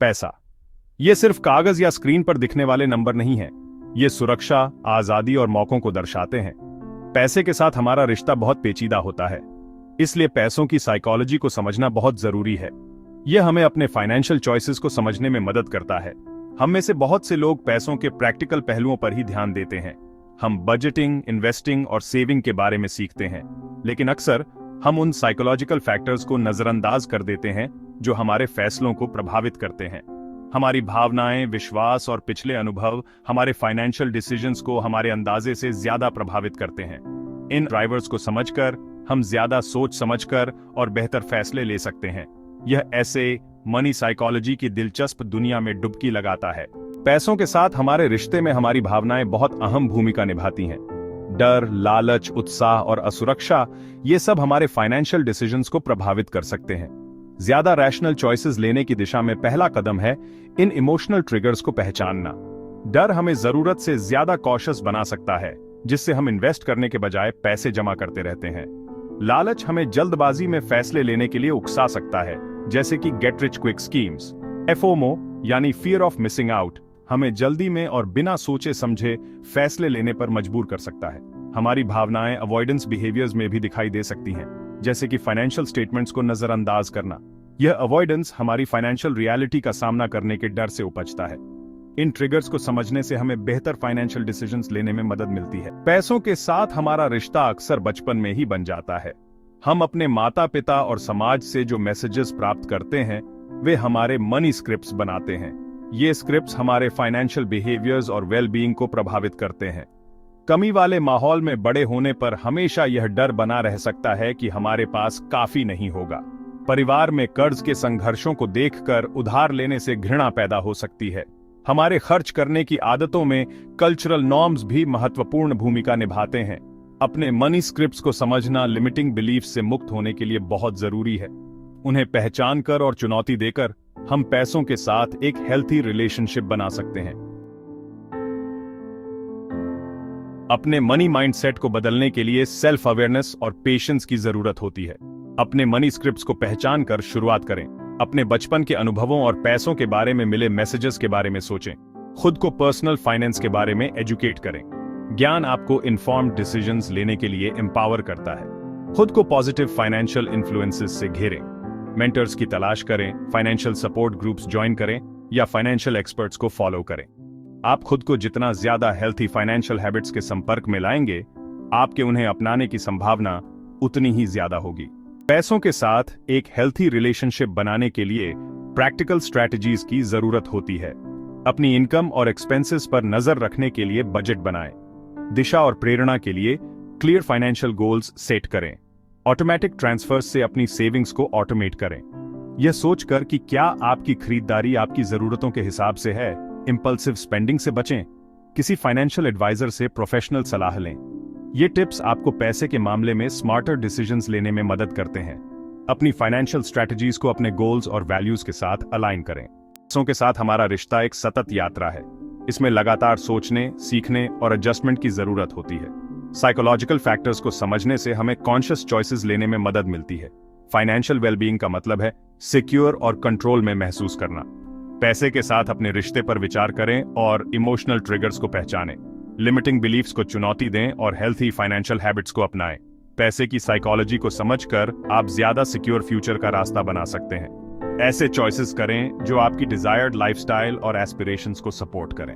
पैसा ये सिर्फ कागज या स्क्रीन पर दिखने वाले नंबर नहीं है। ये सुरक्षा, आजादी और मौकों को दर्शाते हैं। पैसे के साथ हमारा रिश्ता बहुत पेचीदा होता है, इसलिए पैसों की साइकोलॉजी को समझना बहुत जरूरी है। यह हमें अपने फाइनेंशियल चॉइसेस को समझने में मदद करता है। हम में से बहुत से लोग पैसों के प्रैक्टिकल पहलुओं पर ही ध्यान देते हैं। हम बजटिंग, इन्वेस्टिंग और सेविंग के बारे में सीखते हैं, लेकिन अक्सर हम उन साइकोलॉजिकल फैक्टर्स को नजरअंदाज कर देते हैं जो हमारे फैसलों को प्रभावित करते हैं। हमारी भावनाएं, विश्वास और पिछले अनुभव हमारे फाइनेंशियल डिसीजंस को हमारे अंदाजे से ज्यादा प्रभावित करते हैं। इन ड्राइवर्स को समझकर हम ज्यादा सोच समझकर और बेहतर फैसले ले सकते हैं। यह ऐसे मनी साइकोलॉजी की दिलचस्प दुनिया में डुबकी लगाता है। पैसों के साथ हमारे रिश्ते में हमारी भावनाएं बहुत अहम भूमिका निभाती हैं। डर, लालच, उत्साह और असुरक्षा, ये सब हमारे फाइनेंशियल डिसीजंस को प्रभावित कर सकते हैं। ज्यादा रैशनल चॉइसेस लेने की दिशा में पहला कदम है इन इमोशनल ट्रिगर्स को पहचानना। डर हमें जरूरत से ज्यादा कॉशियस बना सकता है, जिससे हम इन्वेस्ट करने के बजाय पैसे जमा करते रहते हैं। लालच हमें जल्दबाजी में फैसले लेने के लिए उकसा सकता है, जैसे कि गेट रिच क्विक स्कीम्स। एफओमो यानी फियर ऑफ मिसिंग आउट हमें जल्दी में और बिना सोचे समझे फैसले लेने पर मजबूर कर सकता है। हमारी भावनाएं अवॉइडेंस बिहेवियर्स में भी दिखाई दे सकती हैं, जैसे कि फाइनेंशियल स्टेटमेंट्स को नजरअंदाज करना। यह अवॉइडेंस हमारी फाइनेंशियल रियलिटी का सामना करने के डर से उपजता है। इन ट्रिगर्स को समझने से हमें बेहतर फाइनेंशियल डिसीजंस लेने में मदद मिलती है। पैसों के साथ हमारा रिश्ता अक्सर बचपन में ही बन जाता है। हम अपने माता पिता और समाज से जो मैसेजेस प्राप्त करते हैं, वे हमारे मनी स्क्रिप्ट्स बनाते हैं। ये स्क्रिप्ट्स हमारे फाइनेंशियल बिहेवियर्स और वेलबीइंग को प्रभावित करते हैं। कमी वाले माहौल में बड़े होने पर हमेशा यह डर बना रह सकता है कि हमारे पास काफी नहीं होगा। परिवार में कर्ज के संघर्षों को देखकर उधार लेने से घृणा पैदा हो सकती है। हमारे खर्च करने की आदतों में कल्चरल नॉर्म्स भी महत्वपूर्ण भूमिका निभाते हैं। अपने मनी स्क्रिप्ट्स को समझना लिमिटिंग बिलीफ्स से मुक्त होने के लिए बहुत जरूरी है। उन्हें पहचान कर और चुनौती देकर हम पैसों के साथ एक हेल्थी रिलेशनशिप बना सकते हैं। अपने मनी माइंडसेट को बदलने के लिए सेल्फ अवेयरनेस और पेशेंस की जरूरत होती है। अपने मनी स्क्रिप्ट्स को पहचान कर शुरुआत करें। अपने बचपन के अनुभवों और पैसों के बारे में मिले मैसेजेस के बारे में सोचें। खुद को पर्सनल फाइनेंस के बारे में एजुकेट करें। ज्ञान आपको इन्फॉर्म्ड डिसीजंस लेने के लिए एम्पावर करता है। खुद को पॉजिटिव फाइनेंशियल इन्फ्लुएंसेस से घेरें। मेंटर्स की तलाश करें, फाइनेंशियल सपोर्ट ग्रुप्स ज्वाइन करें या फाइनेंशियल एक्सपर्ट्स को फॉलो करें। आप खुद को जितना ज्यादा हेल्थी फाइनेंशियल हैबिट्स के संपर्क में लाएंगे, आपके उन्हें अपनाने की संभावना उतनी ही ज्यादा होगी। पैसों के साथ एक हेल्थी रिलेशनशिप बनाने के लिए प्रैक्टिकल स्ट्रैटेजीज की जरूरत होती है। अपनी इनकम और एक्सपेंसेस पर नजर रखने के लिए बजट बनाएं। दिशा और प्रेरणा के लिए क्लियर फाइनेंशियल गोल्स सेट करें। ऑटोमेटिक ट्रांसफर्स से अपनी सेविंग्स को ऑटोमेट करें। यह सोचकर कि क्या आपकी खरीदारी आपकी जरूरतों के हिसाब से है, इंपल्सिव स्पेंडिंग से बचें। किसी फाइनेंशियल एडवाइजर से प्रोफेशनल सलाह लें। ये टिप्स आपको पैसे के मामले में स्मार्टर डिसीजंस लेने में मदद करते हैं। अपनी फाइनेंशियल स्ट्रैटेजीज को अपने गोल्स और वैल्यूज के साथ अलाइन करें। पैसों के साथ हमारा रिश्ता एक सतत यात्रा है। इसमें लगातार सोचने, सीखने और एडजस्टमेंट की जरूरत होती है। साइकोलॉजिकल फैक्टर्स को समझने से हमें कॉन्शियस चॉइसेस लेने में मदद मिलती है। फाइनेंशियल वेलबीइंग का मतलब है सिक्योर और कंट्रोल में महसूस करना। पैसे के साथ अपने रिश्ते पर विचार करें और इमोशनल ट्रिगर्स को पहचानें। लिमिटिंग बिलीफ्स को चुनौती दें और हेल्थी फाइनेंशियल हैबिट्स को अपनाएं। पैसे की साइकोलॉजी को समझकर आप ज्यादा सिक्योर फ्यूचर का रास्ता बना सकते हैं। ऐसे चॉइसेस करें जो आपकी डिजायर्ड लाइफस्टाइल और एस्पिरेशंस को सपोर्ट करें।